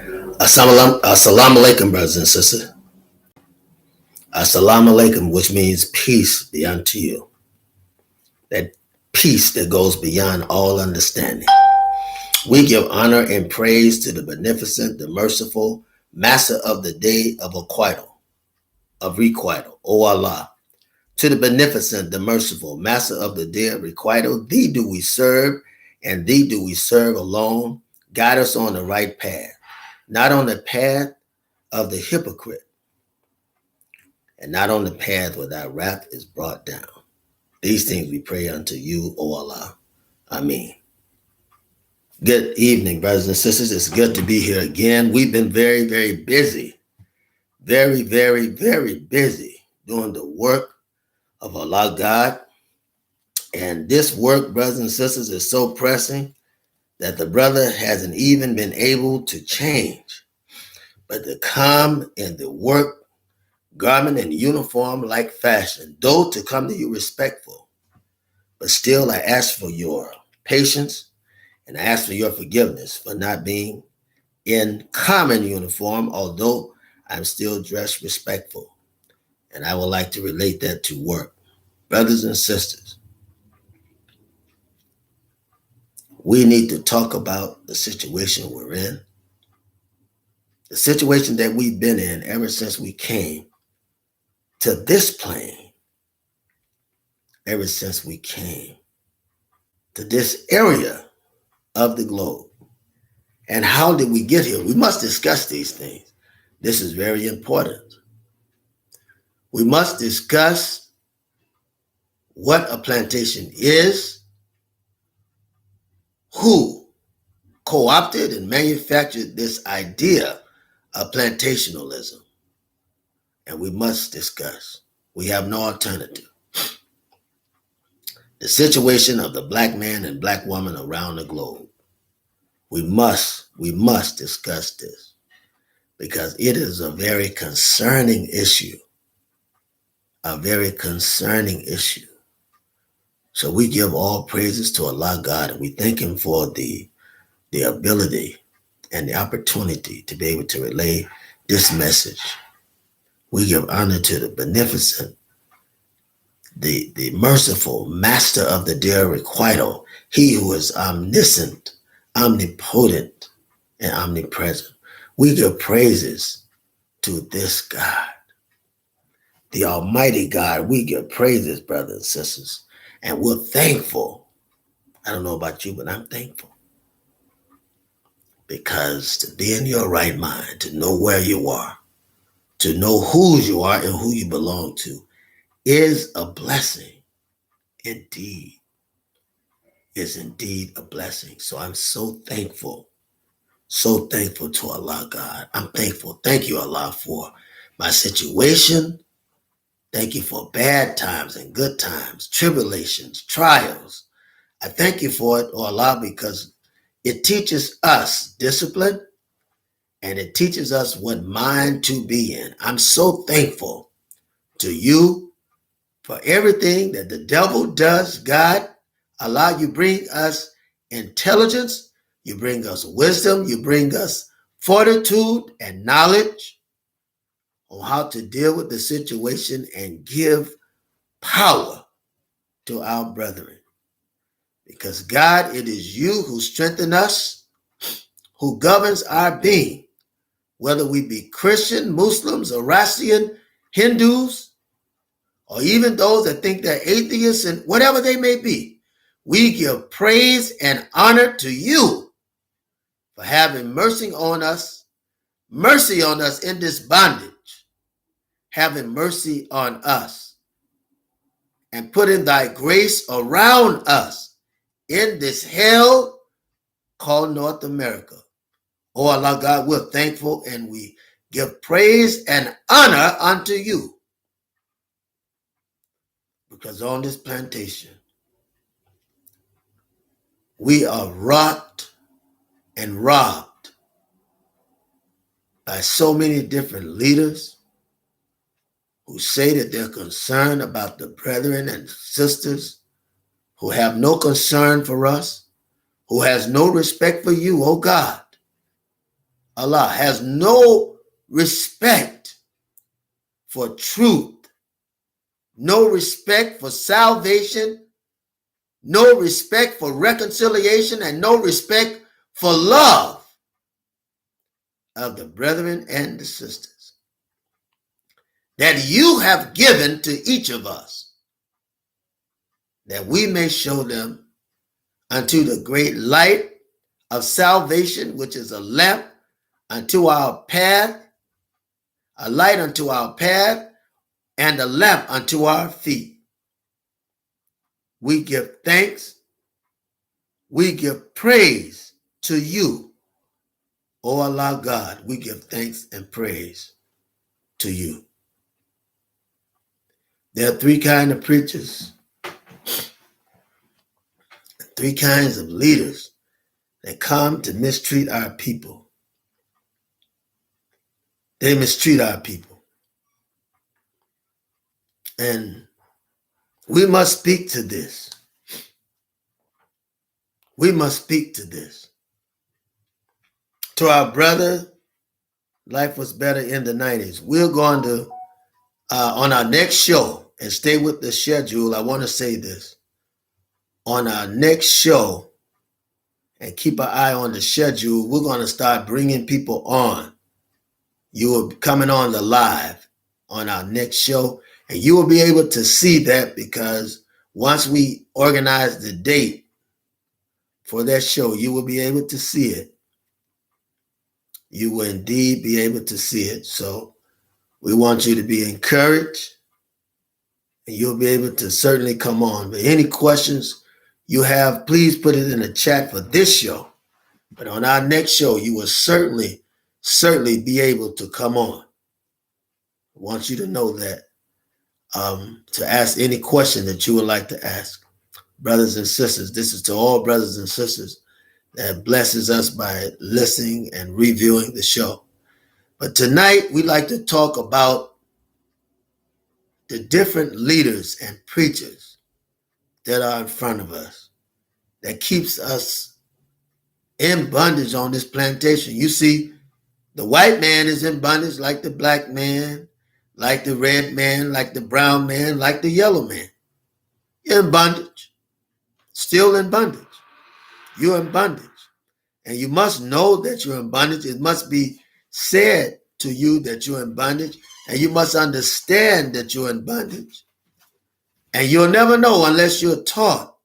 Assalamu alaikum, brothers and sisters. Assalamu alaikum, which means peace be unto you. That peace that goes beyond all understanding. We give honor and praise to the beneficent, the merciful, master of the day of requital, O Allah. To the beneficent, the merciful, master of the day of requital, thee do we serve, and thee do we serve alone. Guide us on the right path, not on the path of the hypocrite, and not on the path where thy wrath is brought down. These things we pray unto you, O Allah. Ameen. Good evening, brothers and sisters. It's good to be here again. We've been very, very busy. Very, very, very busy doing the work of Allah God. And this work, brothers and sisters, is so pressing that the brother hasn't even been able to change, but to come in the work garment and uniform like fashion, though to come to you respectful. But still, I ask for your patience and I ask for your forgiveness for not being in common uniform, although I'm still dressed respectful. And I would like to relate that to work. Brothers and sisters, we need to talk about the situation we're in, the situation that we've been in ever since we came to this plane, ever since we came to this area of the globe. And how did we get here? We must discuss these things. This is very important. We must discuss what a plantation is, who co-opted and manufactured this idea of plantationalism. And we must discuss. We have no alternative. The situation of the black man and black woman around the globe. We must discuss this because it is a very concerning issue. A very concerning issue. So we give all praises to Allah God and we thank Him for the ability and the opportunity to be able to relay this message. We give honor to the beneficent, the merciful master of the day of requital, He who is omniscient, omnipotent, and omnipresent. We give praises to this God, the Almighty God. We give praises, brothers and sisters, and we're thankful. I don't know about you, but I'm thankful. Because to be in your right mind, to know where you are, to know whose you are and who you belong to, is a blessing. Indeed. Is indeed a blessing. So I'm so thankful to Allah God. I'm thankful. Thank you, Allah, for my situation. Thank you for bad times and good times, tribulations, trials. I thank you for it, oh Allah, because it teaches us discipline and it teaches us what mind to be in. I'm so thankful to you for everything that the devil does, God. Allah, you bring us intelligence, you bring us wisdom, you bring us fortitude and knowledge on how to deal with the situation and give power to our brethren. Because God, it is you who strengthen us, who governs our being, whether we be Christian, Muslims, Zoroastrian, Hindus, or even those that think they're atheists and whatever they may be. We give praise and honor to you for having mercy on us in this bondage, having mercy on us, and putting thy grace around us in this hell called North America. Oh Allah God, we're thankful and we give praise and honor unto you. Because on this plantation, we are wrought and robbed by so many different leaders who say that they're concerned about the brethren and sisters, who have no concern for us, who has no respect for you, oh God. Allah has no respect for truth, no respect for salvation, no respect for reconciliation, and no respect for love of the brethren and the sisters that you have given to each of us, that we may show them unto the great light of salvation, which is a lamp unto our path, a light unto our path, and a lamp unto our feet. We give thanks, we give praise to you, O Allah God. We give thanks and praise to you. There are three kinds of preachers, three kinds of leaders that come to mistreat our people. They mistreat our people. And we must speak to this. We must speak to this. To our brother, life was better in the 90s. We're going to, on our next show, and stay with the schedule, I want to say this. On our next show, and keep an eye on the schedule, we're going to start bringing people on. You will be coming on the live on our next show, and you will be able to see that, because once we organize the date for that show, you will be able to see it. You will indeed be able to see it. So we want you to be encouraged, and you'll be able to certainly come on. But any questions you have, please put it in the chat for this show. But on our next show, you will certainly be able to come on. I want you to know that, to ask any question that you would like to ask. Brothers and sisters, this is to all brothers and sisters that blesses us by listening and reviewing the show. But tonight, we'd like to talk about the different leaders and preachers that are in front of us, that keeps us in bondage on this plantation. You see, the white man is in bondage like the black man, like the red man, like the brown man, like the yellow man. You're in bondage, still in bondage. You're in bondage. And you must know that you're in bondage. It must be said to you that you're in bondage, and you must understand that you're in bondage. And you'll never know unless you're taught.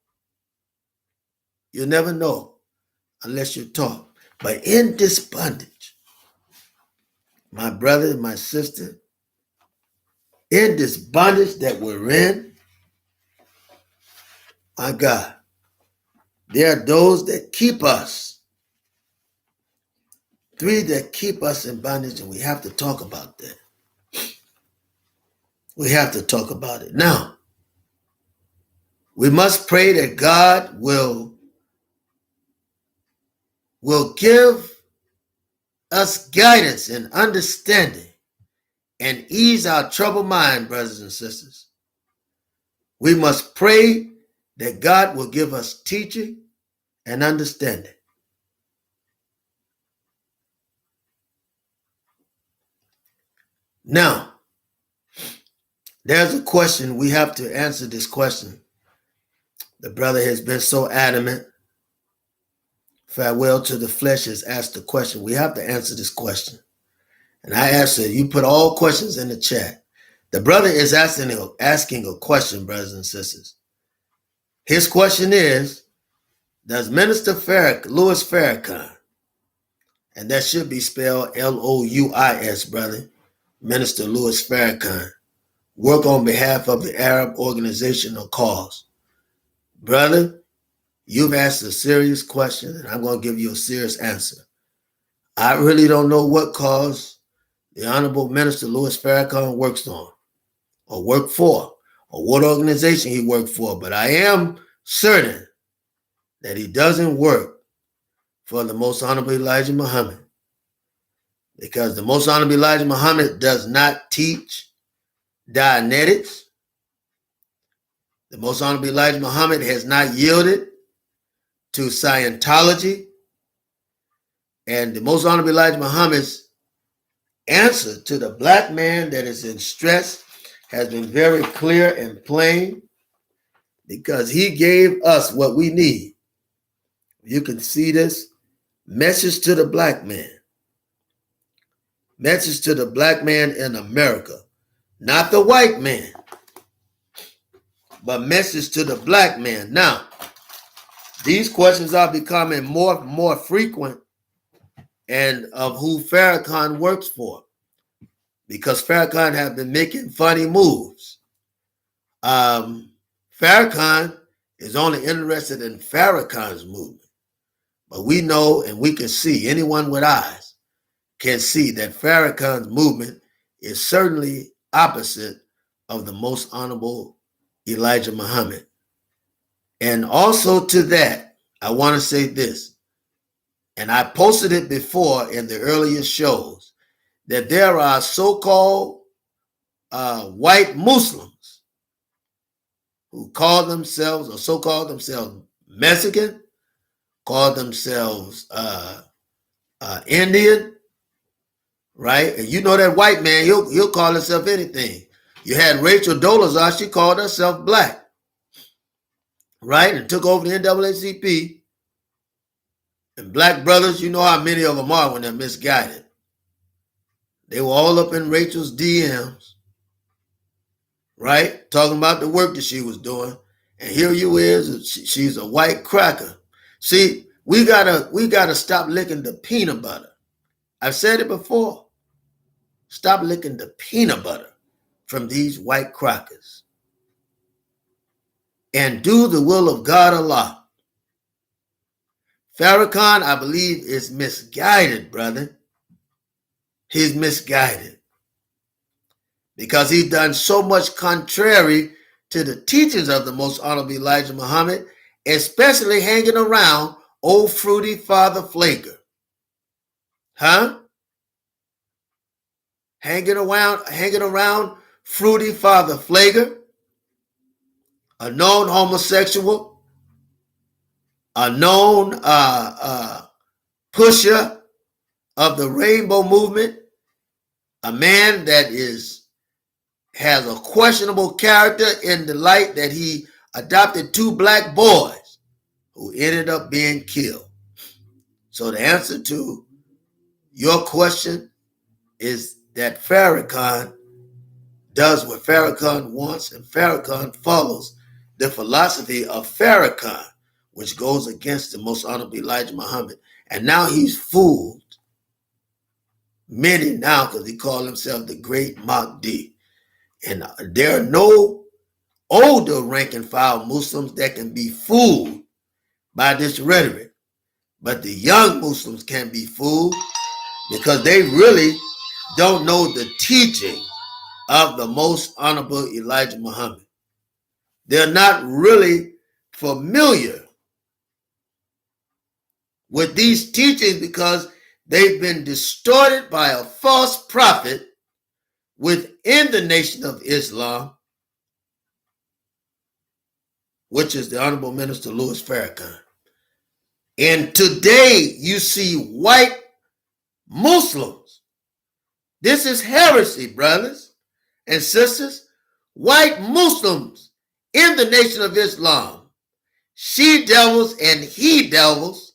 You'll never know unless you're taught. But in this bondage, my brother and my sister, in this bondage that we're in, my God, there are those that keep us. Three that keep us in bondage, and we have to talk about that. We have to talk about it. Now, we must pray that God will give us guidance and understanding and ease our troubled mind, brothers and sisters. We must pray that God will give us teaching and understanding. Now, there's a question. We have to answer this question. The brother has been so adamant. Farewell to the Flesh has asked the question. We have to answer this question. And I answer, you put all questions in the chat. The brother is asking a question, brothers and sisters. His question is, does Minister Louis Farrakhan, and that should be spelled Louis, brother, Minister Louis Farrakhan, work on behalf of the Arab organization or cause? Brother, you've asked a serious question, and I'm going to give you a serious answer. I really don't know what cause the Honorable Minister Louis Farrakhan works on, or worked for, or what organization he worked for, but I am certain that he doesn't work for the Most Honorable Elijah Muhammad, because the Most Honorable Elijah Muhammad does not teach Dianetics. The Most Honorable Elijah Muhammad has not yielded to Scientology. And the Most Honorable Elijah Muhammad's answer to the black man that is in stress has been very clear and plain, because he gave us what we need. You can see this message to the black man. Message to the black man in America. Not the white man, but message to the black man. Now, these questions are becoming more frequent, and of who Farrakhan works for, because Farrakhan have been making funny moves. Farrakhan is only interested in Farrakhan's movement. But we know, and we can see, anyone with eyes can see, that Farrakhan's movement is certainly opposite of the Most Honorable Elijah Muhammad. And also to that, I want to say this, and I posted it before in the earlier shows, that there are so-called white Muslims who call themselves, or so-called themselves, Mexican, call themselves Indian, right? And you know that white man, he'll call himself anything. You had Rachel Dolezal, she called herself black, right? And took over the NAACP. And black brothers, you know how many of them are when they're misguided. They were all up in Rachel's DMs, right? Talking about the work that she was doing. And here you is, she's a white cracker. See, we gotta stop licking the peanut butter. I've said it before. Stop licking the peanut butter from these white crackers. And do the will of God Allah. Farrakhan, I believe, is misguided, brother. He's misguided, because he's done so much contrary to the teachings of the Most Honorable Elijah Muhammad, especially hanging around old fruity Father Flaker. Huh? Hanging around fruity Father Flaker, a known homosexual, a known pusher of the rainbow movement, a man that has a questionable character in the light that he adopted 2 black boys who ended up being killed. So the answer to your question is that Farrakhan does what Farrakhan wants, and Farrakhan follows the philosophy of Farrakhan, which goes against the Most Honorable Elijah Muhammad. And now he's fooled many now, because he called himself the Great Mahdi. And there are no older rank and file Muslims that can be fooled by this rhetoric. But the young Muslims can be fooled, because they really don't know the teaching of the Most Honorable Elijah Muhammad. They're not really familiar with these teachings, because they've been distorted by a false prophet within the Nation of Islam, which is the Honorable Minister Louis Farrakhan. And today you see white Muslims. This is heresy, brothers and sisters. White Muslims in the Nation of Islam, she devils and he devils,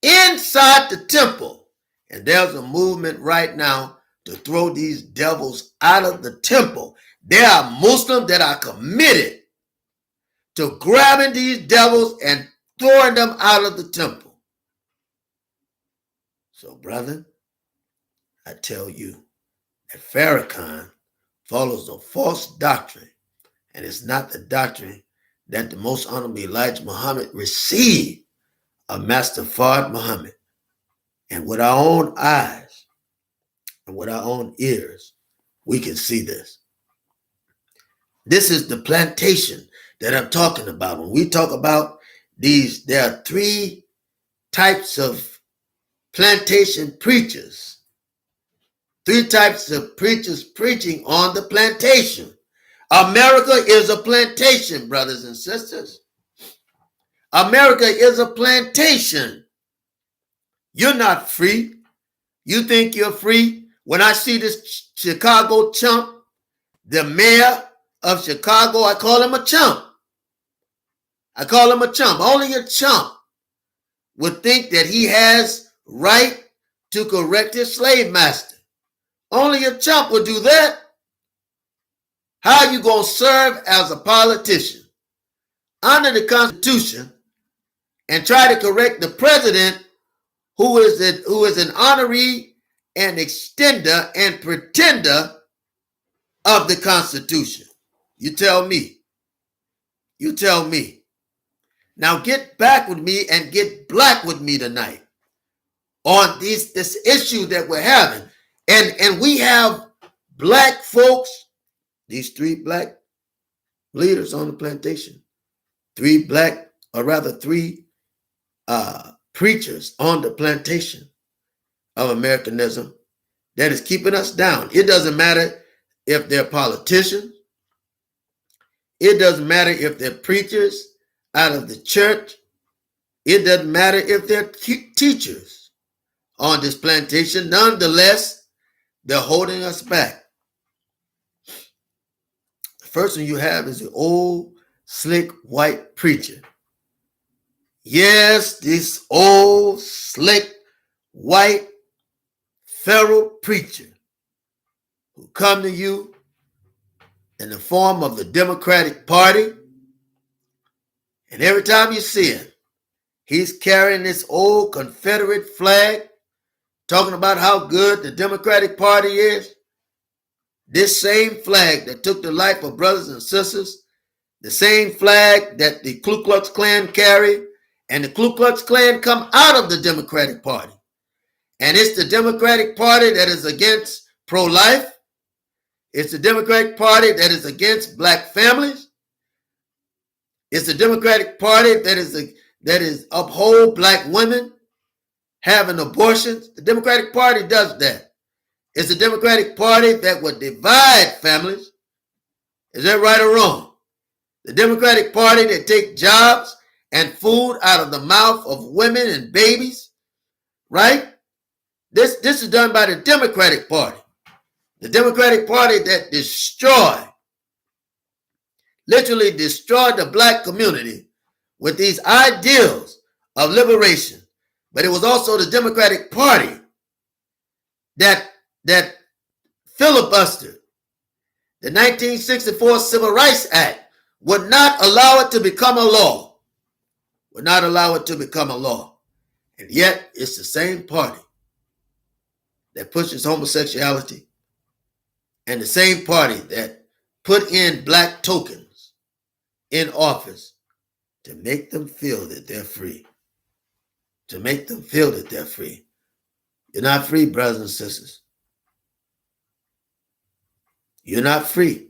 inside the temple. And there's a movement right now to throw these devils out of the temple. There are Muslims that are committed to grabbing these devils and throwing them out of the temple. So, brother, I tell you that Farrakhan follows a false doctrine, and it's not the doctrine that the Most Honorable Elijah Muhammad received of Master Fard Muhammad. And with our own eyes and with our own ears, we can see this. This is the plantation that I'm talking about. When we talk about these, there are 3 types of plantation preachers. 3 types of preachers preaching on the plantation. America is a plantation, brothers and sisters. America is a plantation. You're not free. You think you're free? When I see this Chicago chump, the mayor of Chicago, I call him a chump. I call him a chump. Only a chump would think that he has right to correct his slave master. Only a chump would do that. How are you going to serve as a politician under the Constitution and try to correct the president who is an honoree and extender and pretender of the Constitution? You tell me. You tell me. Now get back with me and get black with me tonight on this issue that we're having. And we have black folks, these three black leaders on the plantation, three preachers on the plantation of Americanism that is keeping us down. It doesn't matter if they're politicians. It doesn't matter if they're preachers out of the church. It doesn't matter if they're teachers on this plantation. Nonetheless, they're holding us back. The first one you have is the old, slick, white preacher. Yes, this old, slick, white, feral preacher who come to you in the form of the Democratic Party. And every time you see him, he's carrying this old Confederate flag, talking about how good the Democratic Party is. This same flag that took the life of brothers and sisters, the same flag that the Ku Klux Klan carry, and the Ku Klux Klan come out of the Democratic Party. And it's the Democratic Party that is against pro-life. It's the Democratic Party that is against black families. It's the Democratic Party that is uphold black women having abortions. The Democratic Party does that. It's the Democratic Party that would divide families. Is that right or wrong? The Democratic Party that take jobs and food out of the mouth of women and babies, right? This is done by the Democratic Party. The Democratic Party that literally destroyed the black community with these ideals of liberation. But it was also the Democratic Party that filibustered the 1964 Civil Rights Act, would not allow it to become a law. Would not allow it to become a law. And yet it's the same party that pushes homosexuality and the same party that put in black tokens in office to make them feel that they're free. To make them feel that they're free. You're not free, brothers and sisters. You're not free.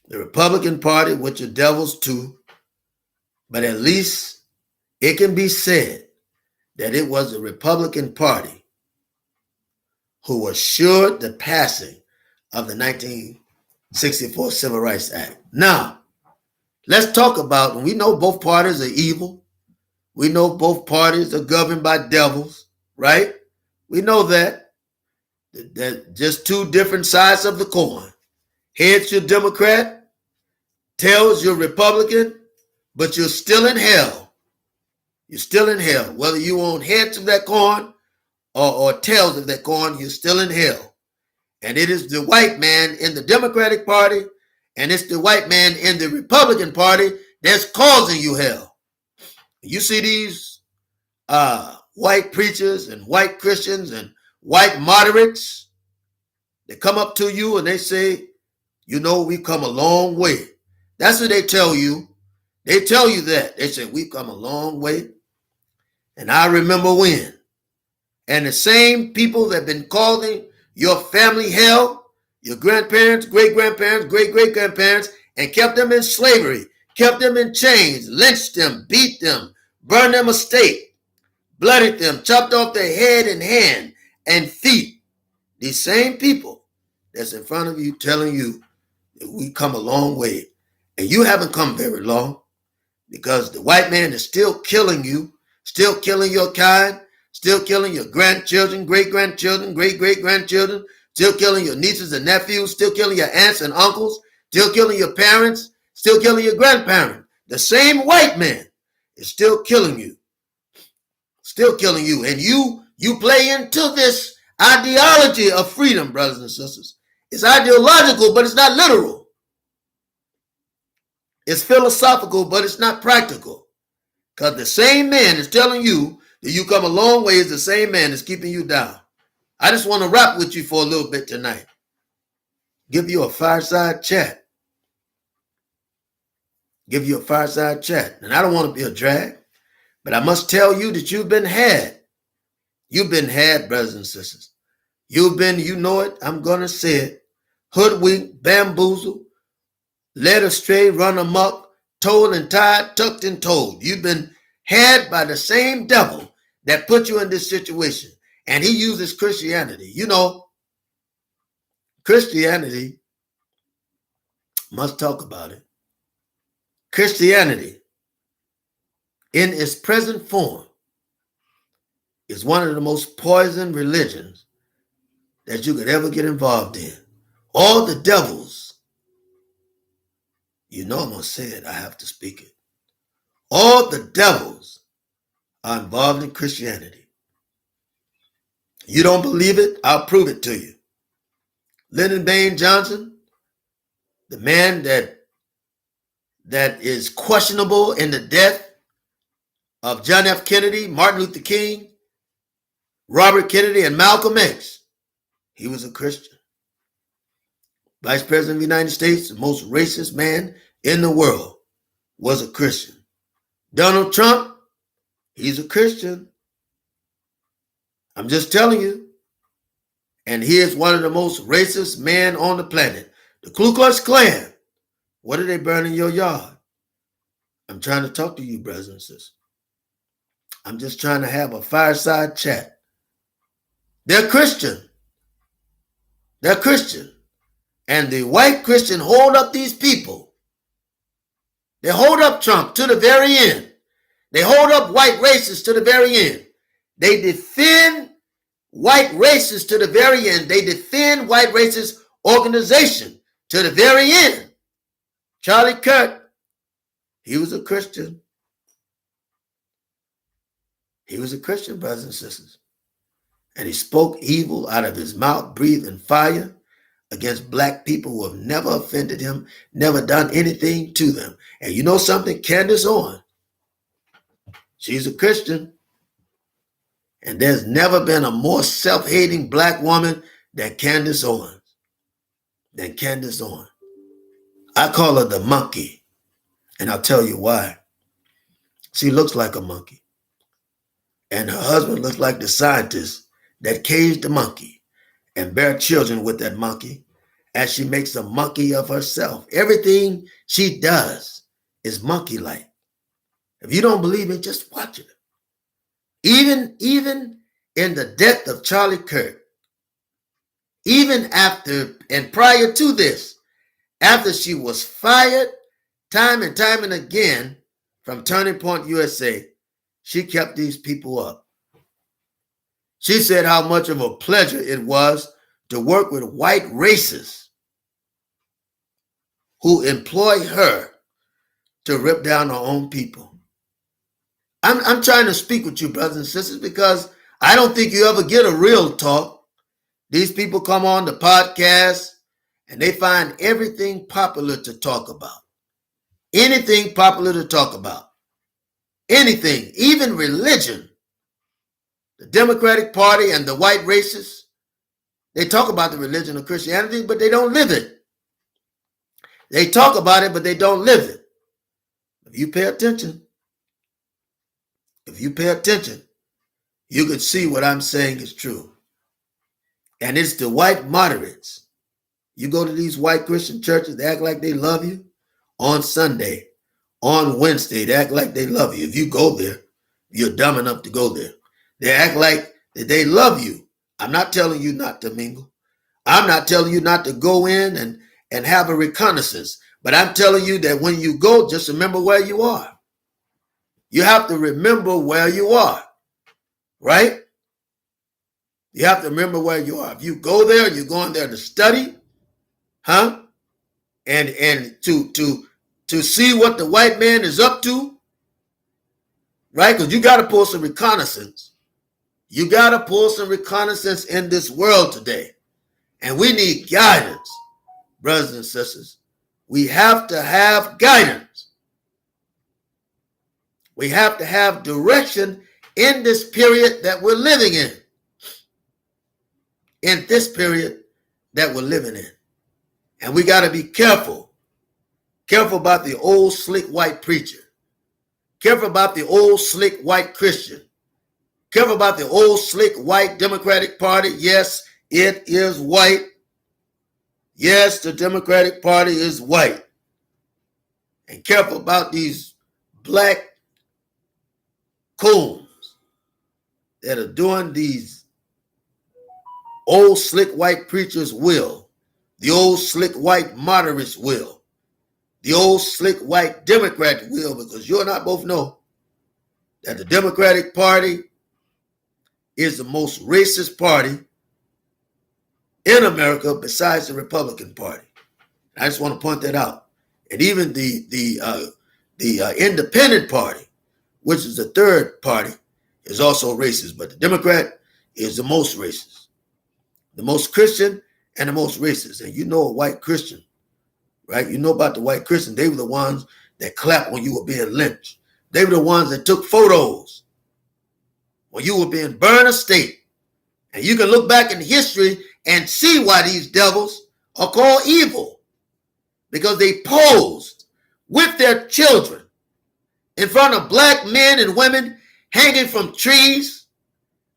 The Republican Party, which are devils too, but at least it can be said that it was the Republican Party who assured the passing of the 1964 Civil Rights Act. Now, let's talk about, and we know both parties are evil. We know both parties are governed by devils, right? We know that. They're just two different sides of the coin. Heads you're Democrat, tails you're Republican, but you're still in hell. You're still in hell. Whether you own heads of that coin or tails of that coin, you're still in hell. And it is the white man in the Democratic Party and it's the white man in the Republican Party that's causing you hell. You see these white preachers and white Christians and white moderates that come up to you and they say, you know, we've come a long way. That's what they tell you. They tell you that. They say, we've come a long way. And I remember when. And the same people that have been calling your family hell, your grandparents, great-grandparents, great-great-grandparents, and kept them in slavery, kept them in chains, lynched them, beat them, burned them estate, bloodied them, chopped off their head and hand and feet. These same people that's in front of you telling you that we come a long way. And you haven't come very long because the white man is still killing you, still killing your kind, still killing your grandchildren, great-grandchildren, great-great-grandchildren, still killing your nieces and nephews, still killing your aunts and uncles, still killing your parents, still killing your grandparents. The same white man is still killing you. Still killing you. And you play into this ideology of freedom, brothers and sisters. It's ideological, but it's not literal. It's philosophical, but it's not practical. Because the same man is telling you that you come a long way is the same man that's keeping you down. I just want to rap with you for a little bit tonight. Give you a fireside chat. Give you a fireside chat. And I don't want to be a drag, but I must tell you that you've been had. You've been had, brothers and sisters. You've been, you know it, I'm going to say it, hoodwinked, bamboozled, led astray, run amok, told and tied, tucked and told. You've been had by the same devil that put you in this situation. And he uses Christianity. You know, Christianity, must talk about it. Christianity, in its present form, is one of the most poisoned religions that you could ever get involved in. All the devils, you know I'm going to say it, I have to speak it. All the devils are involved in Christianity. You don't believe it? I'll prove it to you. Lyndon Baines Johnson, the man that is questionable in the death of John F. Kennedy, Martin Luther King, Robert Kennedy, and Malcolm X, he was a Christian. Vice President of the United States, the most racist man in the world, was a Christian. Donald Trump, he's a Christian. I'm just telling you. And he is one of the most racist men on the planet. The Ku Klux Klan, what are they burning in your yard? I'm trying to talk to you, brothers and sisters. I'm just trying to have a fireside chat. They're Christian. They're Christian. And the white Christian hold up these people. They hold up Trump to the very end. They hold up white racists to the very end. They defend white racists to the very end. They defend white racist organization to the very end. Charlie Kirk, he was a Christian. He was a Christian, brothers and sisters. And he spoke evil out of his mouth, breathing fire against black people who have never offended him, never done anything to them. And you know something? Candace Owens, she's a Christian. And there's never been a more self-hating black woman than Candace Owens. I call her the monkey. And I'll tell you why. She looks like a monkey. And her husband looks like the scientist that caged the monkey and bear children with that monkey as she makes a monkey of herself. Everything she does is monkey-like. If you don't believe it, just watch it. Even in the death of Charlie Kirk, even after and prior to this, after she was fired time and again from Turning Point USA, she kept these people up. She said how much of a pleasure it was to work with white racists who employ her to rip down her own people. I'm trying to speak with you, brothers and sisters, because I don't think you ever get a real talk. These people come on the podcast and they find everything popular to talk about. Anything popular to talk about. Anything, even religion. The Democratic Party and the white racists, they talk about the religion of Christianity, but they don't live it. They talk about it, but they don't live it. If you pay attention, you could see what I'm saying is true. And it's the white moderates. You go to these white Christian churches, they act like they love you on Sunday. On Wednesday, they act like they love you. If you go there, you're dumb enough to go there. They act like that they love you. I'm not telling you not to mingle. I'm not telling you not to go in and have a reconnaissance. But I'm telling you that when you go, just remember where you are. You have to remember where you are, right? You have to remember where you are. If you go there, you're going there to study, and to see what the white man is up to, right? Because you got to pull some reconnaissance. You got to pull some reconnaissance in this world today. And we need guidance, brothers and sisters. We have to have guidance. We have to have direction in this period that we're living in. In this period that we're living in. And we got to be careful. Careful about the old slick white preacher. Careful about the old slick white Christian. Careful about the old slick white Democratic Party. Yes, it is white. Yes, the Democratic Party is white. And careful about these black coons that are doing these old slick white preachers' will. The old slick white moderates will. The old slick white Democrat will, because you and I both know that the Democratic Party is the most racist party in America besides the Republican Party. I just want to point that out. And even the Independent Party, which is the third party, is also racist. But the Democrat is the most racist, the most Christian, and the most racist. And you know a white Christian, right? You know about the white Christian. They were the ones that clapped when you were being lynched. They were the ones that took photos when you were being burned a stake. And you can look back in history and see why these devils are called evil. Because they posed with their children in front of black men and women hanging from trees,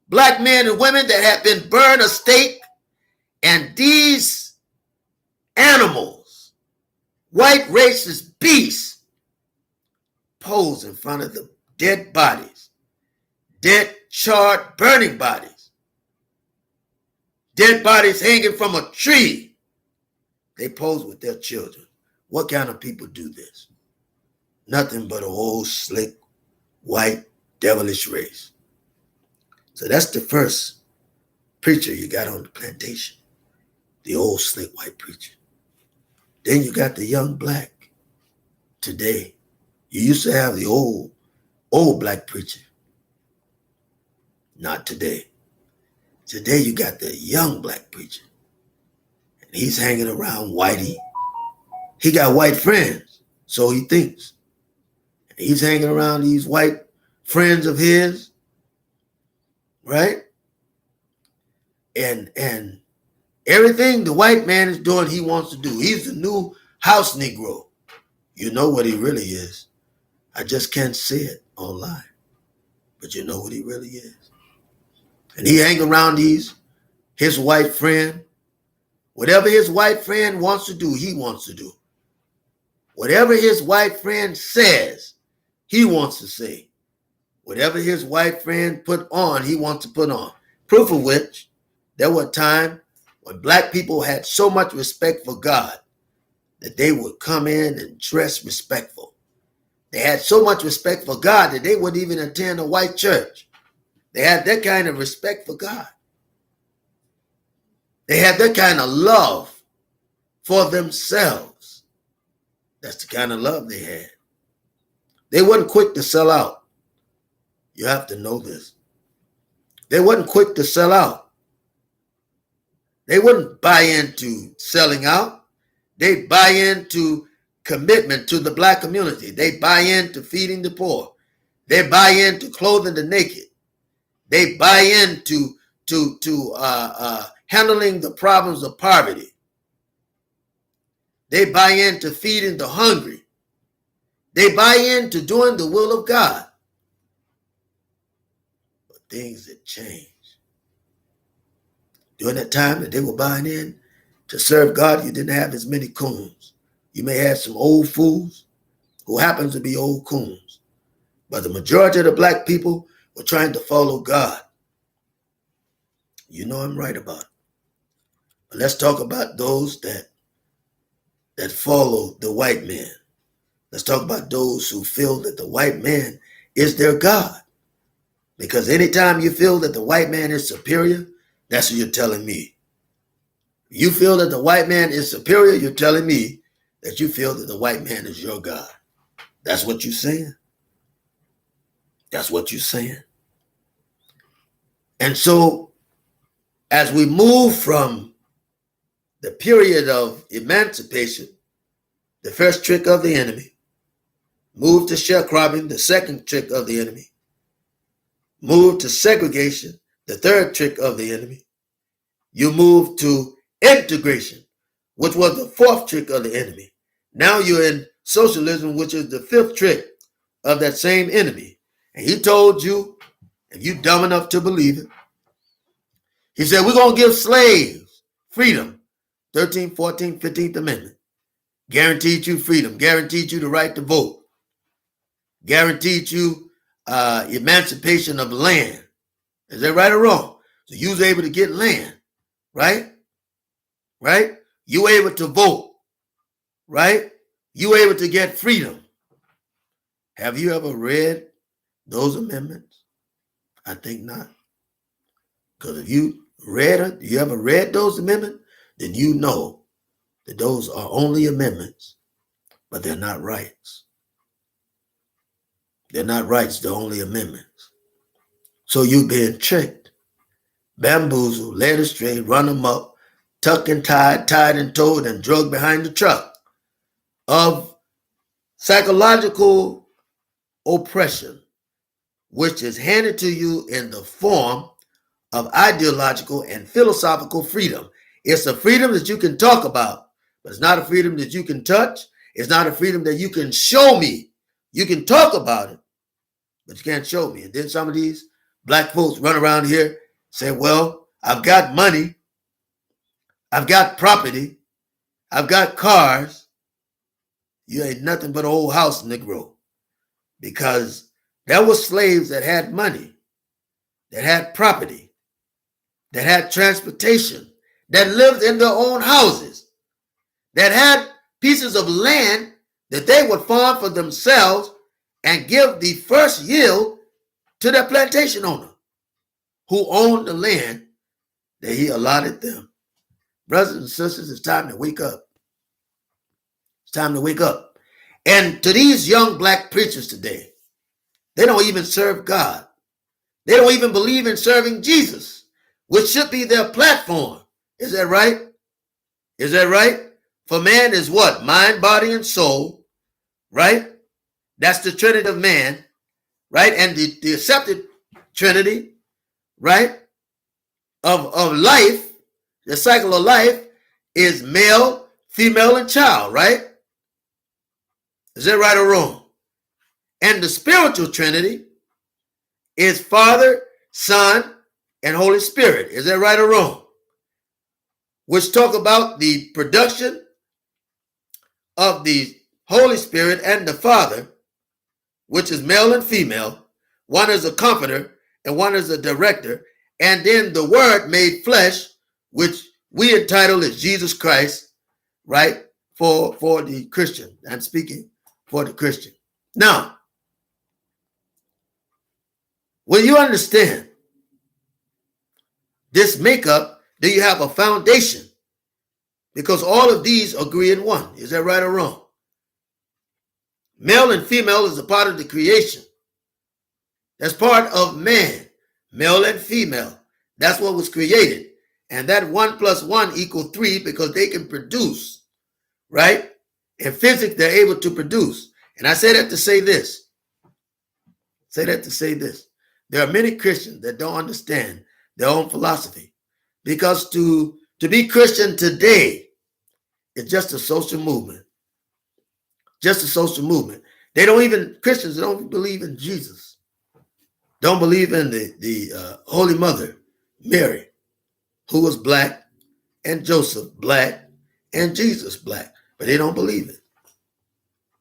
black men and women that have been burned a stake. And these animals, white racist beasts, pose in front of the dead bodies, dead, charred, burning bodies, dead bodies hanging from a tree. They pose with their children. What kind of people do this? Nothing but an old, slick, white, devilish race. So that's the first preacher you got on the plantation. The old, slick, white preacher. Then you got the young black today. You used to have the old black preacher. Not today. Today you got the young black preacher. And he's hanging around whitey. He got white friends, so he thinks. He's hanging around these white friends of his, right? And everything the white man is doing, he wants to do. He's the new house Negro. You know what he really is. I just can't say it online. But you know what he really is. And he hang around his white friend. Whatever his white friend wants to do, he wants to do. Whatever his white friend says, he wants to say. Whatever his white friend put on, he wants to put on. Proof of which, there was a time when black people had so much respect for God that they would come in and dress respectful. They had so much respect for God that they wouldn't even attend a white church. They had that kind of respect for God. They had that kind of love for themselves. That's the kind of love they had. They weren't quick to sell out. You have to know this. They weren't quick to sell out. They wouldn't buy into selling out. They buy into commitment to the black community. They buy into feeding the poor. They buy into clothing the naked. They buy into handling the problems of poverty. They buy into feeding the hungry. They buy into doing the will of God. But things had changed. During that time that they were buying in to serve God, you didn't have as many coons. You may have some old fools who happen to be old coons. But the majority of the black people were trying to follow God. You know I'm right about it. But let's talk about those that follow the white man. Let's talk about those who feel that the white man is their God. Because anytime you feel that the white man is superior That's what you're telling me. You feel that the white man is superior, you're telling me that you feel that the white man is your God. That's what you're saying. That's what you're saying. And so, as we move from the period of emancipation, the first trick of the enemy, move to sharecropping, the second trick of the enemy, move to segregation, the third trick of the enemy, you move to integration, which was the fourth trick of the enemy. Now you're in socialism, which is the fifth trick of that same enemy. And he told you, if you dumb enough to believe it, he said, we're going to give slaves freedom. 13th, 14th, 15th Amendment. Guaranteed you freedom. Guaranteed you the right to vote. Guaranteed you emancipation of land. Is that right or wrong? So you was able to get land, right? Right? You were able to vote, right? You were able to get freedom. Have you ever read those amendments? I think not. Because if you ever read those amendments, then you know that those are only amendments, but they're not rights. They're not rights, they're only amendments. So you've been tricked, bamboozled, led astray, run them up, tucked and tied and towed, and drugged behind the truck of psychological oppression, which is handed to you in the form of ideological and philosophical freedom. It's a freedom that you can talk about, but it's not a freedom that you can touch. It's not a freedom that you can show me. You can talk about it, but you can't show me. And then some of these black folks run around here saying, well, I've got money, I've got property, I've got cars. You ain't nothing but an old house, Negro. Because there were slaves that had money, that had property, that had transportation, that lived in their own houses, that had pieces of land that they would farm for themselves and give the first yield to their plantation owner who owned the land that he allotted them. Brothers and sisters, it's time to wake up. It's time to wake up. And to these young black preachers today, they don't even serve God. They don't even believe in serving Jesus, which should be their platform. Is that right? Is that right? For man is what? Mind, body, and soul, right? That's the Trinity of man, right? And the accepted Trinity, right, of life, the cycle of life is male, female, and child, right? Is that right or wrong? And the spiritual Trinity is Father, Son, and Holy Spirit. Is that right or wrong? Which talk about the production of the Holy Spirit and the Father, which is male and female. One is a comforter and one is a director. And then the Word made flesh, which we entitle as Jesus Christ, right? For the Christian. I'm speaking for the Christian. Now, when you understand this makeup, then you have a foundation, because all of these agree in one. Is that right or wrong? Male and female is a part of the creation. That's part of man, male and female. That's what was created. And that 1 + 1 = 3 because they can produce, right? In physics, they're able to produce. And I say that to say this. There are many Christians that don't understand their own philosophy, because to be Christian today is just a social movement. Just a social movement. Christians don't believe in Jesus. Don't believe in the Holy Mother, Mary, who was black, and Joseph, black, and Jesus, black. But they don't believe it.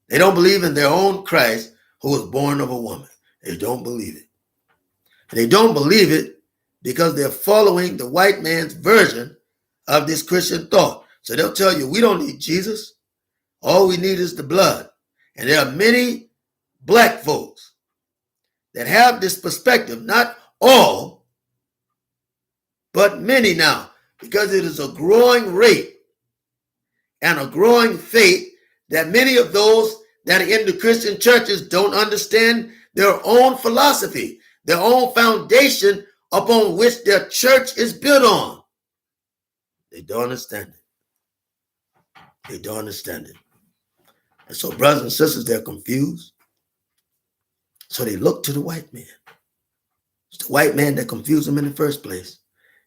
They don't believe in their own Christ who was born of a woman. They don't believe it. And they don't believe it because they're following the white man's version of this Christian thought. So they'll tell you, we don't need Jesus. All we need is the blood. And there are many black folks that have this perspective, not all, but many now, because it is a growing rate and a growing faith that many of those that are in the Christian churches don't understand their own philosophy, their own foundation upon which their church is built on. They don't understand it. They don't understand it. And so, brothers and sisters, they're confused. So they look to the white man. It's the white man that confused them in the first place.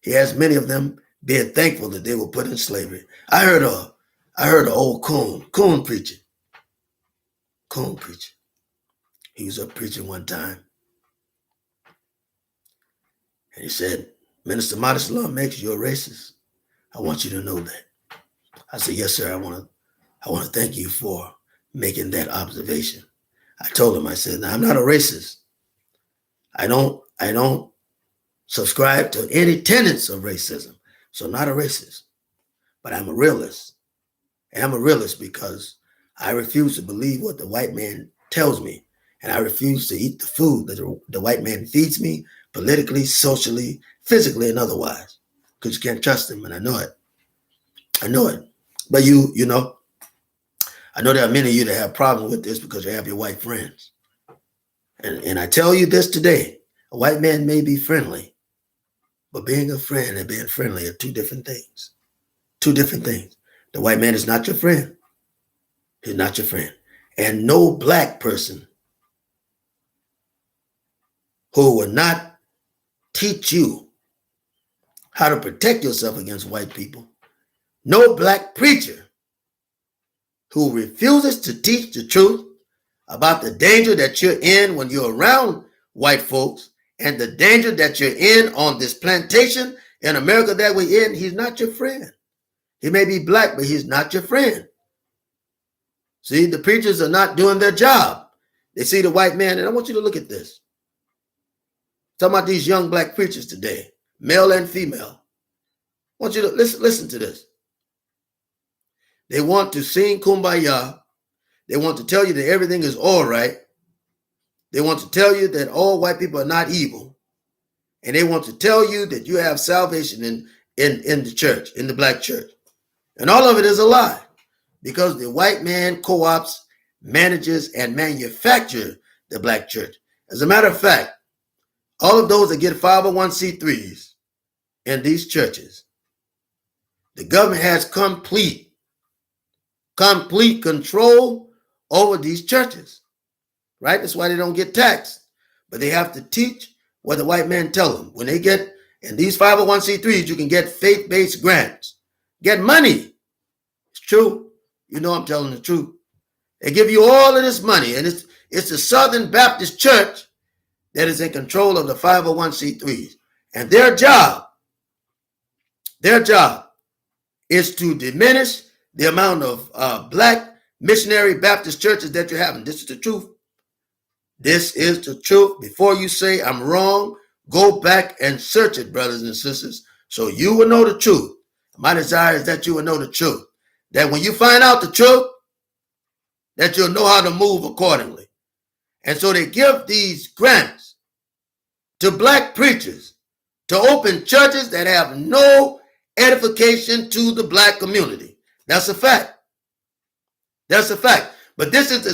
He has many of them being thankful that they were put in slavery. I heard an old coon preacher. Coon preacher. He was up preaching one time. And he said, Minister Mauricelm makes you a racist. I want you to know that. I said, yes, sir. I want to thank you for making that observation. I told him, I said, now, I'm not a racist. I don't subscribe to any tenets of racism. So I'm not a racist, but I'm a realist. And I'm a realist because I refuse to believe what the white man tells me. And I refuse to eat the food that the white man feeds me politically, socially, physically, and otherwise. Because you can't trust him, and I know it. I know it. But you know, I know there are many of you that have problems with this because you have your white friends. And I tell you this today, a white man may be friendly, but being a friend and being friendly are two different things. Two different things. The white man is not your friend. He's not your friend. And no black person who will not teach you how to protect yourself against white people, no black preacher who refuses to teach the truth about the danger that you're in when you're around white folks and the danger that you're in on this plantation in America that we're in, he's not your friend. He may be black, but he's not your friend. See, the preachers are not doing their job. They see the white man, and I want you to look at this. Talking about these young black preachers today, male and female. I want you to listen to this. They want to sing Kumbaya. They want to tell you that everything is all right. They want to tell you that all white people are not evil. And they want to tell you that you have salvation in the church, in the black church. And all of it is a lie because the white man co-ops, manages, and manufactures the black church. As a matter of fact, all of those that get 501c3s in these churches, the government has complete control over these churches, right? That's why they don't get taxed, but they have to teach what the white man tell them. When they get in these 501c3s, you can get faith-based grants, get money. It's true. You know I'm telling the truth. They give you all of this money, and it's the Southern Baptist Church that is in control of the 501c3s. And their job is to diminish the amount of black missionary Baptist churches that you're having. This is the truth. This is the truth. Before you say I'm wrong, go back and search it, brothers and sisters, so you will know the truth. My desire is that you will know the truth. That when you find out the truth, that you'll know how to move accordingly. And so they give these grants to black preachers to open churches that have no edification to the black community. That's a fact. That's a fact. But this is the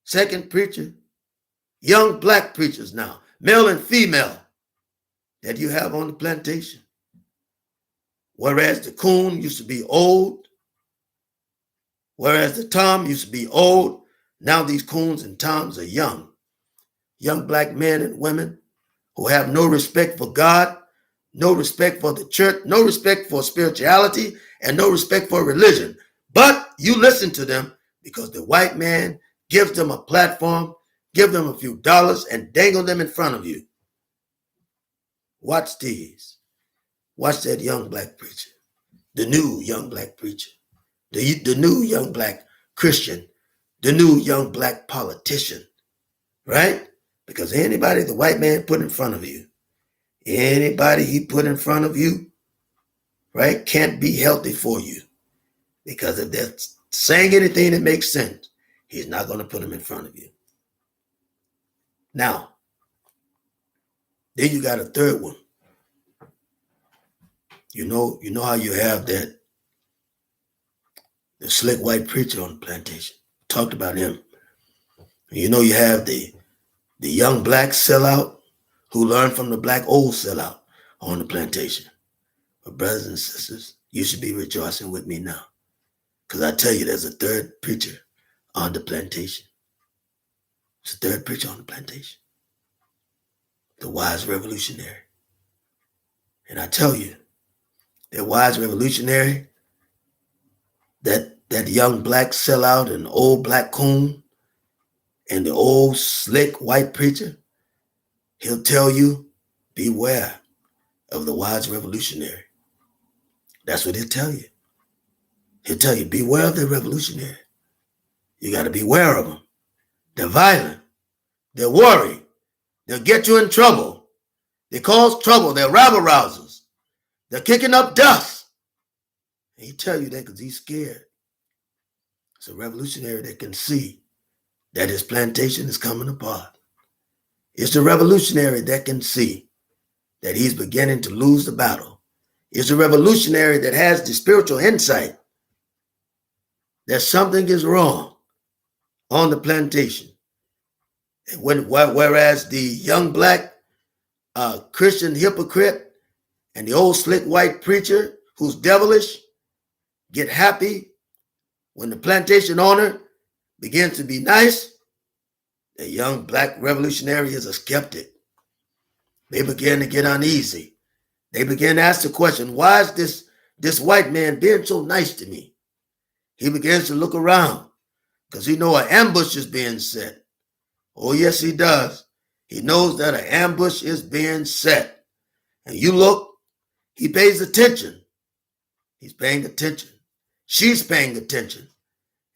second preacher, young black preachers now, male and female, that you have on the plantation. Whereas the coon used to be old, whereas the tom used to be old, now these coons and toms are young black men and women who have no respect for God, no respect for the church, no respect for spirituality, and no respect for religion. But you listen to them because the white man gives them a platform, give them a few dollars, and dangle them in front of you. Watch these. Watch that young black preacher, the new young black preacher, the new young black Christian, the new young black politician, right? Because anybody the white man put in front of you, anybody he put in front of you, right, can't be healthy for you. Because if they're saying anything that makes sense, he's not going to put them in front of you. Now, then you got a third one. You know how you have the slick white preacher on the plantation. Talked about him. You know you have the young black sellout who learned from the black old sellout on the plantation. But brothers and sisters, you should be rejoicing with me now. Because I tell you, there's a third preacher on the plantation. There's a third preacher on the plantation. The wise revolutionary. And I tell you, that wise revolutionary, that young black sellout and old black coon and the old slick white preacher, he'll tell you, beware of the wise revolutionary. That's what he'll tell you. He'll tell you, beware of the revolutionary. You got to beware of them. They're violent. They're worried. They'll get you in trouble. They cause trouble. They're rabble rousers. They're kicking up dust. And he tell you that because he's scared. It's a revolutionary that can see that his plantation is coming apart. It's a revolutionary that can see that he's beginning to lose the battle. It's a revolutionary that has the spiritual insight that something is wrong on the plantation. And whereas the young black Christian hypocrite and the old slick white preacher who's devilish get happy when the plantation owner begins to be nice, the young black revolutionary is a skeptic. They begin to get uneasy. They begin to ask the question, why is this white man being so nice to me? He begins to look around because he knows an ambush is being set. Oh, yes, he does. He knows that an ambush is being set. And you look, he pays attention. He's paying attention. She's paying attention.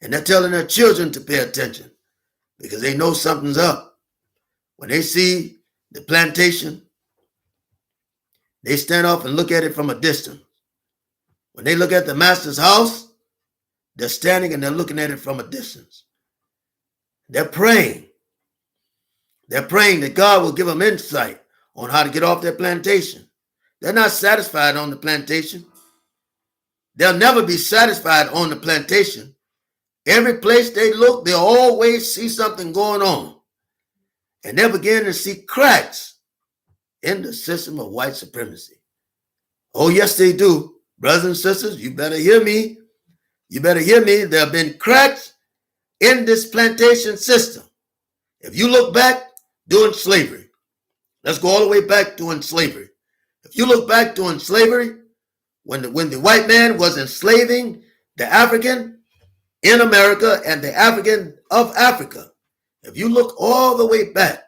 And they're telling their children to pay attention because they know something's up. When they see the plantation, they stand off and look at it from a distance. When they look at the master's house, they're standing and they're looking at it from a distance. They're praying. They're praying that God will give them insight on how to get off their plantation. They're not satisfied on the plantation. They'll never be satisfied on the plantation. Every place they look, they'll always see something going on. And they're beginning to see cracks in the system of white supremacy. Oh, yes, they do. Brothers and sisters, you better hear me. You better hear me. There have been cracks in this plantation system. If you look back during slavery, let's go all the way back during slavery. If you look back during slavery, when the white man was enslaving the African in America and the African of Africa, if you look all the way back,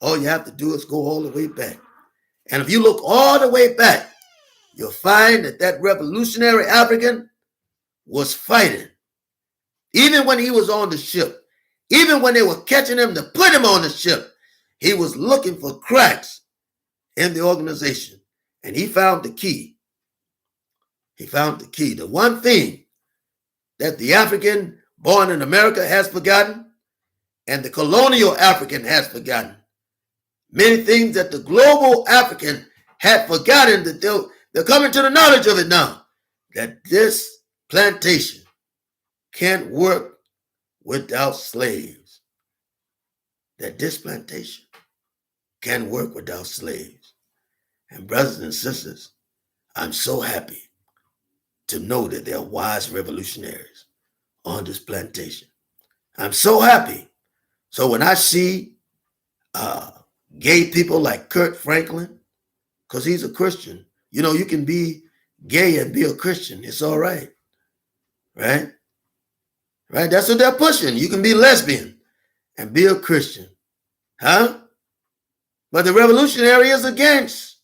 all you have to do is go all the way back. And if you look all the way back, you'll find that revolutionary African was fighting. Even when he was on the ship, even when they were catching him to put him on the ship, he was looking for cracks in the organization. And he found the key. He found the key. The one thing that the African born in America has forgotten and the colonial African has forgotten. Many things that the global African had forgotten, that they're coming to the knowledge of it now, that this plantation can't work without slaves. That this plantation can work without slaves. And brothers and sisters, I'm so happy to know that there are wise revolutionaries on this plantation. I'm so happy. So when I see gay people like Kurt Franklin, because he's a Christian, you know, you can be gay and be a Christian. It's all right. Right? Right? That's what they're pushing. You can be lesbian and be a Christian. Huh? But the revolutionary is against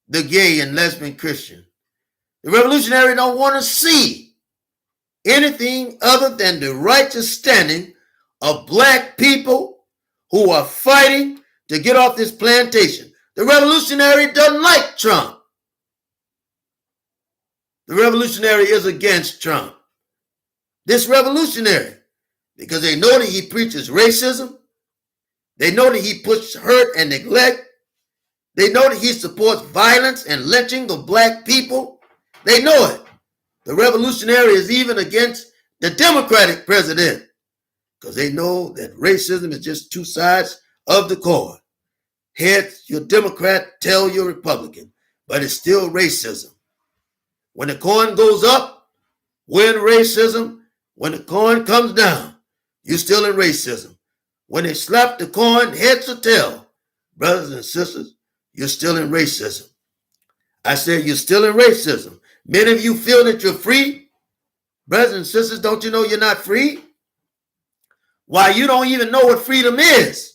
the gay and lesbian Christian. The revolutionary don't want to see anything other than the righteous standing of black people who are fighting to get off this plantation. The revolutionary doesn't like Trump. The revolutionary is against Trump. This revolutionary, because they know that he preaches racism, they know that he pushes hurt and neglect, They know that he supports violence and lynching of black people. They know it. The revolutionary is even against the Democratic president because they know that racism is just two sides of the coin. Heads, you're Democrat, tail, you're Republican, but it's still racism. When the coin goes up, we're in racism. When the coin comes down, you're still in racism. When they slap the coin, heads or tail, brothers and sisters, you're still in racism. I said you're still in racism. Many of you feel that you're free. Brothers and sisters, don't you know you're not free? Why, you don't even know what freedom is.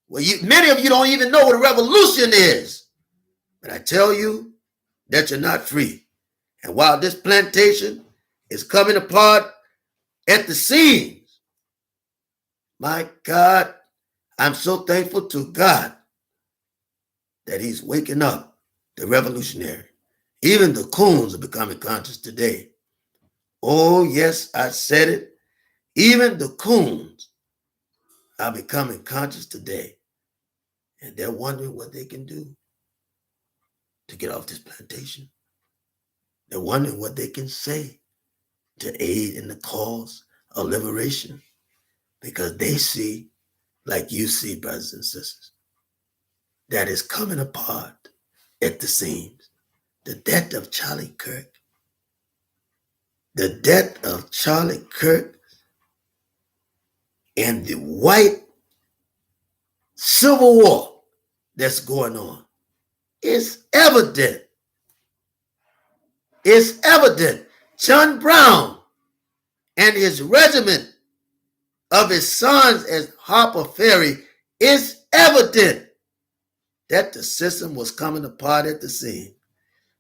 Well, many of you don't even know what a revolution is. But I tell you that you're not free. And while this plantation is coming apart at the seams, my God, I'm so thankful to God that he's waking up the revolutionary. Even the coons are becoming conscious today. Oh, yes, I said it. Even the coons are becoming conscious today. And they're wondering what they can do to get off this plantation. They're wondering what they can say to aid in the cause of liberation. Because they see, like you see, brothers and sisters, that is coming apart at the seams. The death of Charlie Kirk. The death of Charlie Kirk and the white civil war that's going on. It's evident. It's evident. John Brown and his regiment of his sons at Harper Ferry, it's evident that the system was coming apart at the seams.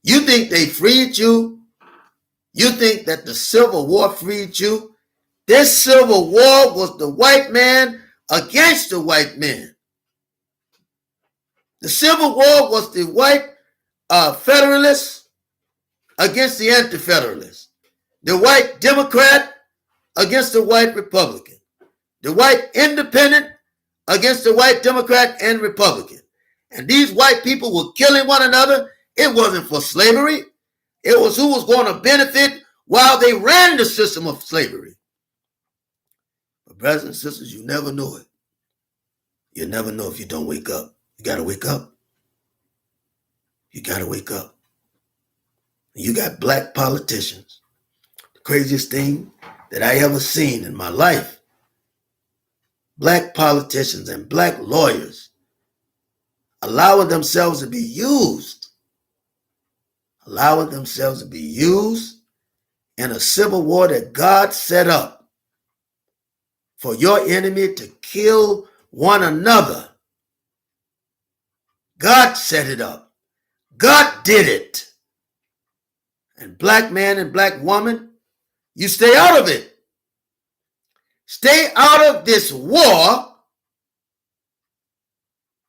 You think they freed you? You think that the Civil War freed you? This Civil War was the white man against the white man. The Civil War was the white Federalists against the Anti-Federalists. The white Democrat against the white Republican. The white Independent against the white Democrat and Republican. And these white people were killing one another. It wasn't for slavery. It was who was going to benefit while they ran the system of slavery. But brothers and sisters, you never know it. You never know if you don't wake up. You got to wake up. You got to wake up. You got black politicians. The craziest thing that I ever seen in my life. Black politicians and black lawyers allowing themselves to be used. Allowing themselves to be used in a civil war that God set up for your enemy to kill one another. God set it up. God did it. And black man and black woman, you stay out of it. Stay out of this war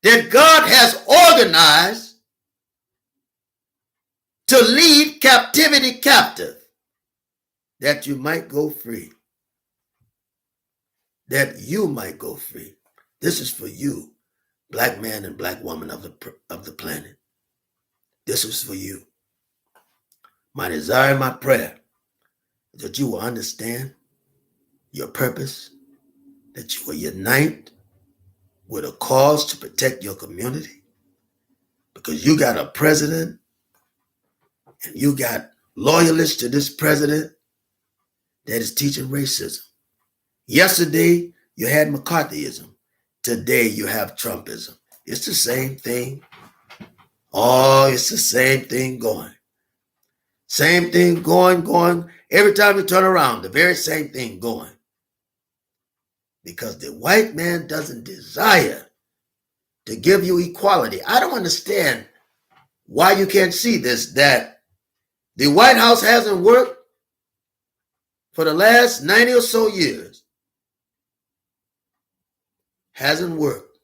that God has organized to lead captivity captive, that you might go free. That you might go free. This is for you, black man and black woman of the planet. This is for you. My desire and my prayer is that you will understand your purpose, that you will unite with a cause to protect your community, because you got a president and you got loyalists to this president that is teaching racism. Yesterday, you had McCarthyism. Today, you have Trumpism. It's the same thing. Oh, it's the same thing going. Same thing going. Every time you turn around, the very same thing going. Because the white man doesn't desire to give you equality. I don't understand why you can't see this, that the White House hasn't worked for the last 90 or so years. Hasn't worked.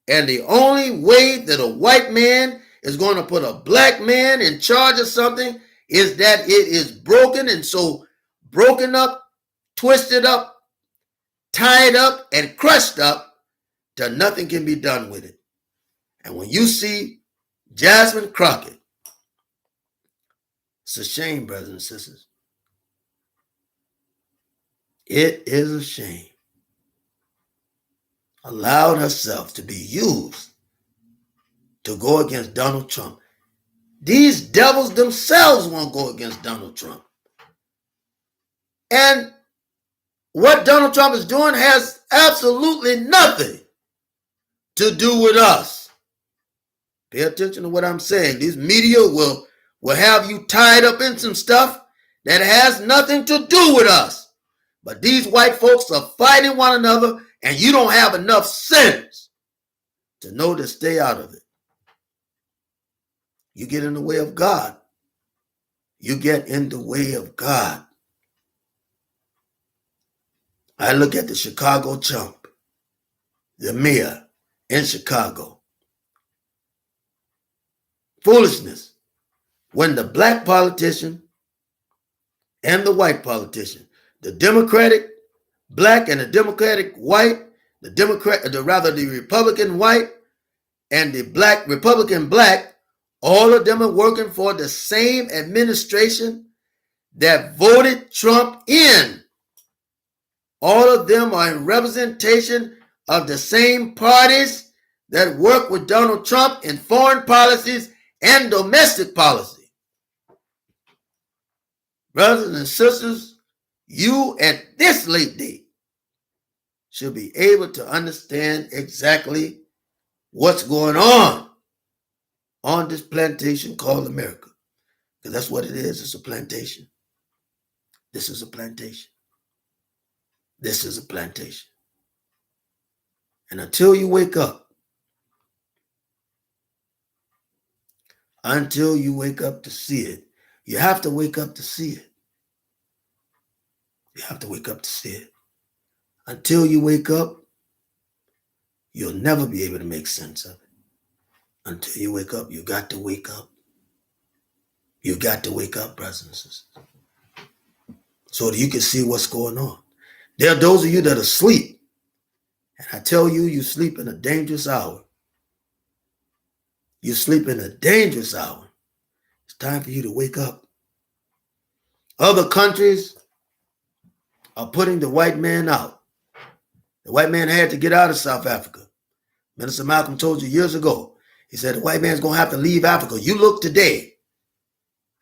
And the only way that a white man is going to put a black man in charge of something is that it is broken, and so broken up, twisted up, tied up, and crushed up till nothing can be done with it. And when you see Jasmine Crockett, it's a shame, brothers and sisters. It is a shame. Allowed herself to be used to go against Donald Trump. These devils themselves won't go against Donald Trump. And what Donald Trump is doing has absolutely nothing to do with us. Pay attention to what I'm saying. These media will have you tied up in some stuff that has nothing to do with us. But these white folks are fighting one another, and you don't have enough sense to know to stay out of it. You get in the way of God. You get in the way of God. I look at the Chicago chump, the mayor in Chicago. Foolishness. When the black politician and the white politician, the Democratic black and the Democratic white, the Republican white and the black Republican black, all of them are working for the same administration that voted Trump in. All of them are in representation of the same parties that work with Donald Trump in foreign policies and domestic policy. Brothers and sisters, you at this late date should be able to understand exactly what's going on this plantation called America. Because that's what it is. It's a plantation. This is a plantation. This is a plantation. And until you wake up to see it, you have to wake up to see it. You have to wake up to see it. Until you wake up, you'll never be able to make sense of it. Until you wake up, you got to wake up. You got to wake up, brothers and sisters, so that you can see what's going on. There are those of you that are asleep, and I tell you, you sleep in a dangerous hour. You sleep in a dangerous hour. It's time for you to wake up. Other countries are putting the white man out. The white man had to get out of South Africa. Minister Malcolm told you years ago. He said the white man's going to have to leave Africa. You look today.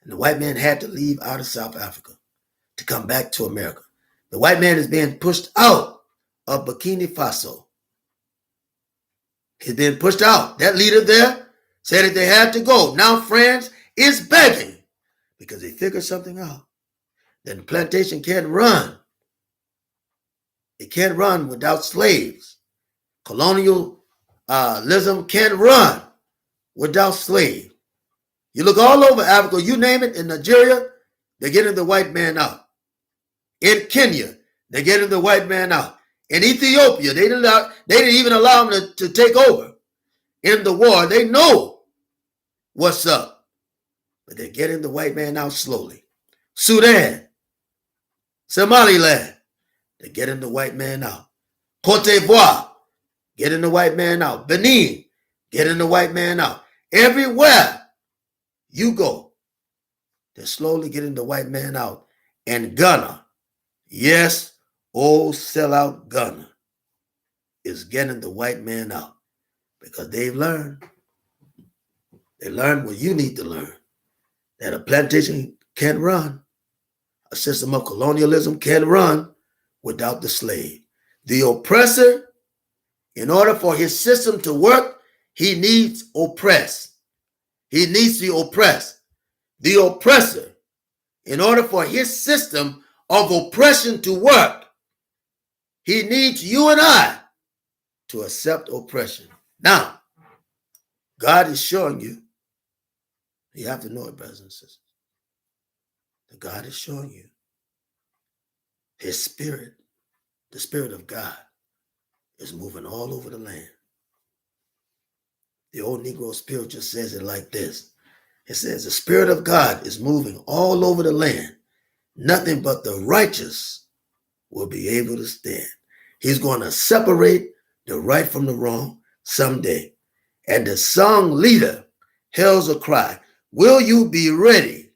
And the white man had to leave out of South Africa to come back to America. The white man is being pushed out of Burkina Faso. He's being pushed out. That leader there said that they had to go. Now France is begging because they figured something out. That the plantation can't run. It can't run without slaves. Colonialism can't run without slaves. You look all over Africa, you name it, in Nigeria, they're getting the white man out. In Kenya, they're getting the white man out. In Ethiopia, they didn't even allow him to take over. In the war, they know what's up. But they're getting the white man out slowly. Sudan, Somaliland, they're getting the white man out. Cote d'Ivoire, getting the white man out. Benin, getting the white man out. Everywhere you go, they're slowly getting the white man out. And Ghana, yes, old sellout Ghana, is getting the white man out because they've learned. They learned what you need to learn, that a plantation can't run. A system of colonialism can't run without the slave. The oppressor, in order for his system to work, he needs oppress. He needs to be oppressed. The oppressor, in order for his system of oppression to work, he needs you and I to accept oppression. Now, God is showing you, you have to know it, brothers and sisters, that God is showing you his spirit, the spirit of God, is moving all over the land. The old Negro spirit just says it like this. It says the spirit of God is moving all over the land. Nothing but the righteous will be able to stand. He's going to separate the right from the wrong someday. And the song leader hails a cry, will you be ready,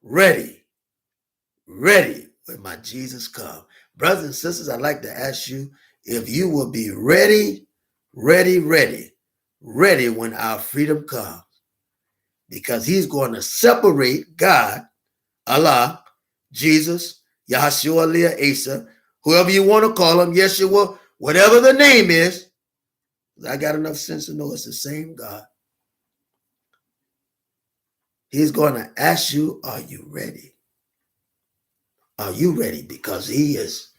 ready, ready when my Jesus comes? Brothers and sisters, I'd like to ask you if you will be ready, ready, ready, ready when our freedom comes. Because he's going to separate God, Allah, Jesus, Yahshua, Leah, Asa, whoever you want to call him, Yeshua, whatever the name is. I got enough sense to know it's the same God. He's going to ask you, are you ready? Are you ready? Because he is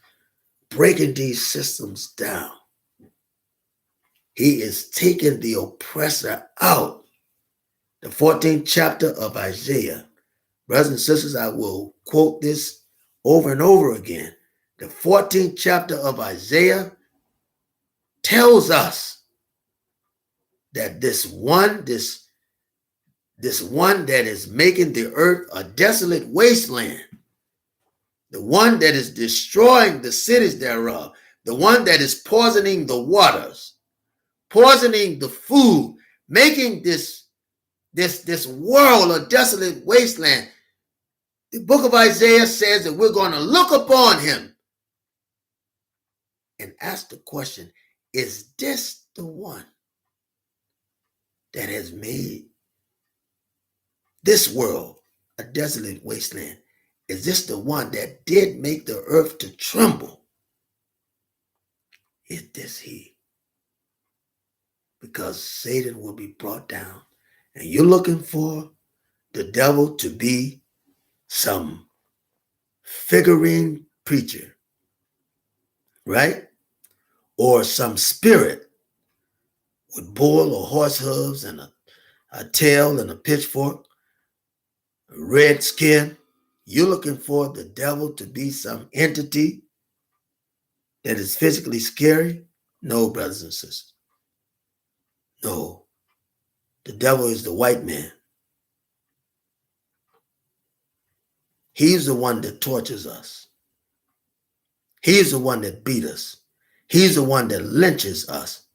breaking these systems down. He is taking the oppressor out. The 14th chapter of Isaiah. Brothers and sisters, I will quote this over and over again. The 14th chapter of Isaiah tells us that this one that is making the earth a desolate wasteland, the one that is destroying the cities thereof, the one that is poisoning the waters, poisoning the food, making this world a desolate wasteland. The book of Isaiah says that we're going to look upon him and ask the question, is this the one that has made this world a desolate wasteland? Is this the one that did make the earth to tremble? Is this he? Because Satan will be brought down. And you're looking for the devil to be some figurine preacher, right? Or some spirit with bull or horse hooves and a tail and a pitchfork, red skin. You're looking for the devil to be some entity that is physically scary? No, brothers and sisters. No. The devil is the white man. He's the one that tortures us. He's the one that beat us. He's the one that lynches us.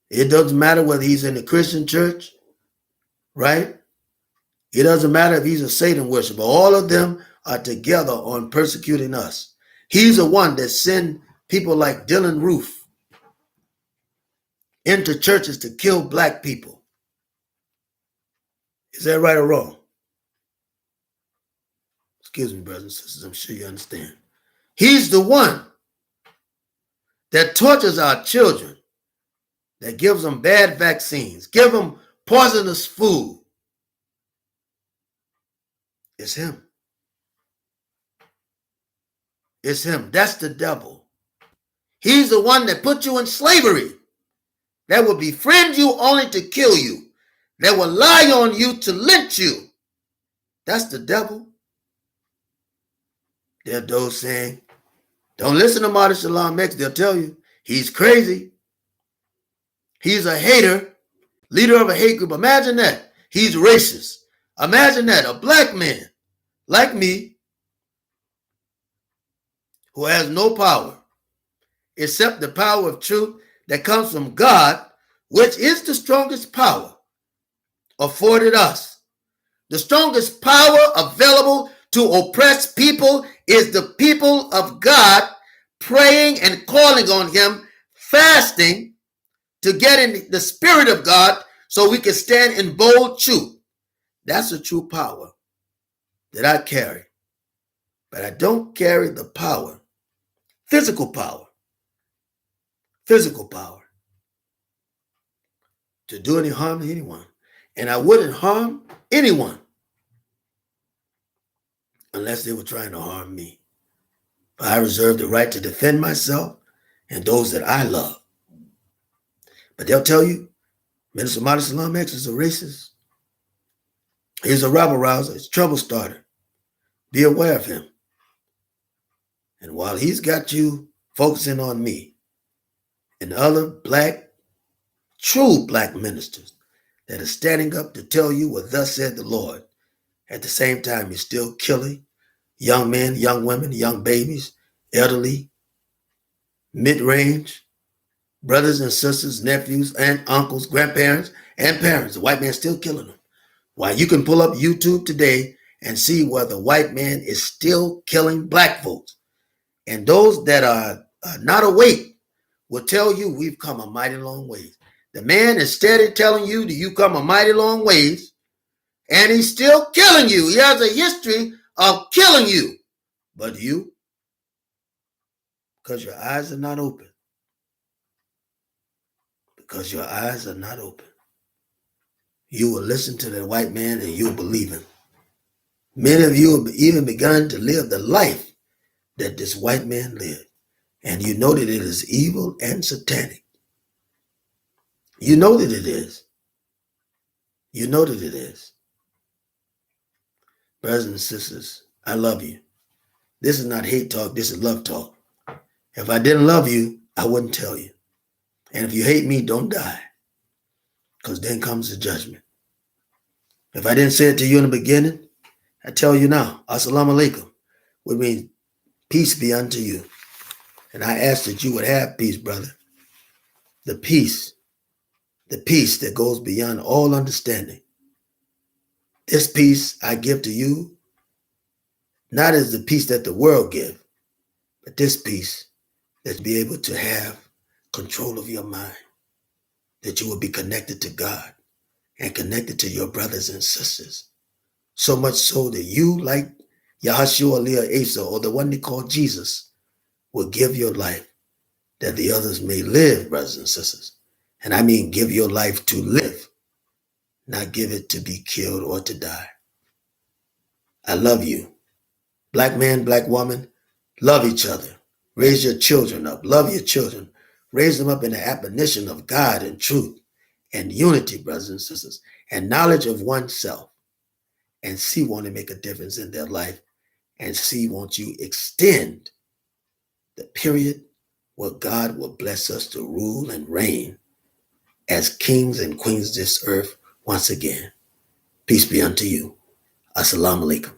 It doesn't matter whether he's in the Christian church, right? It doesn't matter if he's a Satan worshiper. All of them are together on persecuting us. He's the one that sent people like Dylan Roof into churches to kill black people. Is that right or wrong? Excuse me, brothers and sisters. I'm sure you understand. He's the one that tortures our children, that gives them bad vaccines, give them poisonous food. It's him. It's him. That's the devil. He's the one that put you in slavery, that will befriend you only to kill you, that will lie on you to lynch you. That's the devil. There are those saying, don't listen to Mauricelm-Lei. They'll tell you he's crazy. He's a hater, leader of a hate group. Imagine that. He's racist. Imagine that. A black man like me who has no power except the power of truth that comes from God, which is the strongest power afforded us. The strongest power available to oppress people is the people of God praying and calling on him, fasting to get in the spirit of God so we can stand in bold truth. That's the true power that I carry. But I don't carry the power, physical power to do any harm to anyone. And I wouldn't harm anyone unless they were trying to harm me. But I reserve the right to defend myself and those that I love. But they'll tell you, Minister Mauricelm-Lei is a racist. He's a rabble rouser. He's a trouble starter. Be aware of him. And while he's got you focusing on me and other black, true black ministers that are standing up to tell you what thus said the Lord, at the same time you're still killing young men, young women, young babies, elderly, mid-range, brothers and sisters, nephews and uncles, grandparents and parents. The white man's still killing them. Why, you can pull up YouTube today and see where the white man is still killing black folks. And those that are not awake will tell you we've come a mighty long ways. The man is steady telling you that you come a mighty long ways, and he's still killing you. He has a history of killing you. But you, because your eyes are not open, because your eyes are not open, you will listen to that white man and you'll believe him. Many of you have even begun to live the life that this white man lived. And you know that it is evil and satanic. You know that it is. You know that it is. Brothers and sisters, I love you. This is not hate talk. This is love talk. If I didn't love you, I wouldn't tell you. And if you hate me, don't die. Because then comes the judgment. If I didn't say it to you in the beginning, I tell you now, Assalamu alaikum, which means peace be unto you. And I ask that you would have peace, brother. The peace that goes beyond all understanding. This peace I give to you, not as the peace that the world gives, but this peace that be able to have control of your mind, that you will be connected to God and connected to your brothers and sisters. So much so that you, like Yahshua Ali Asa, or the one they call Jesus, will give your life that the others may live, brothers and sisters. And I mean give your life to live, not give it to be killed or to die. I love you. Black man, black woman, love each other. Raise your children up. Love your children. Raise them up in the admonition of God and truth and unity, brothers and sisters, and knowledge of oneself. And see, want to make a difference in their life. And see, won't you extend the period where God will bless us to rule and reign as kings and queens of this earth once again. Peace be unto you. Assalamu alaikum.